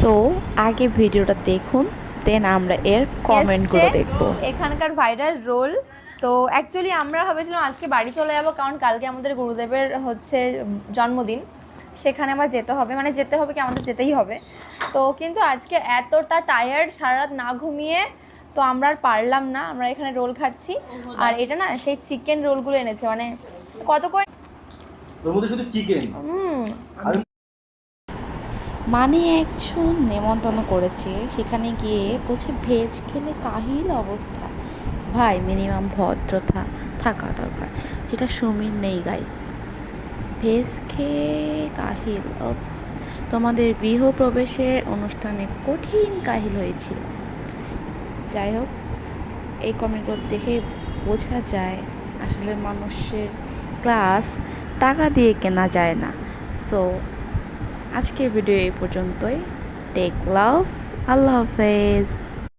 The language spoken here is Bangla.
সো আগে ভিডিওটা দেখুন, দেন আমরা এর কমেন্টগুলো দেখব। এখানকার ভাইরাল রোল। তো অ্যাকচুয়ালি আমরা ভেবেছিলাম আজকে বাড়ি চলে যাব, কারণ কালকে আমাদের গুরুদেবের হচ্ছে জন্মদিন, সেখানে আমার যেতে হবে, মানে যেতে হবে কি আমাদের যেতেই হবে। তো কিন্তু আজকে এতটা টায়ার্ড, সারা রাত না ঘুমিয়ে, তো আমরা আর পারলাম না। আমরা এখানে রোল খাচ্ছি, আর এটা না সেই চিকেন রোলগুলো এনেছে, মানে কত করে ওর মধ্যে শুধু চিকেন। মানে একজন নেমন্তন্ন করেছে, সেখানে গিয়ে বলছে ভেজ খেলে কাহিল অবস্থা। ভাই মিনিমাম ভদ্রতা থাকা দরকার, যেটা সুমির নেই গাইস। ভেজ খেয়ে কাহিল, অপস। তোমাদের গৃহপ্রবেশের অনুষ্ঠানে কঠিন কাহিল হয়েছিল। যাই হোক, এই কমেন্টগুলো দেখে বোঝা যায় আসলে মানুষের ক্লাস টাকা দিয়ে কেনা যায় না। সো আজকের ভিডিও এই পর্যন্তই। টেক লাভ, আল্লাহ হাফেজ।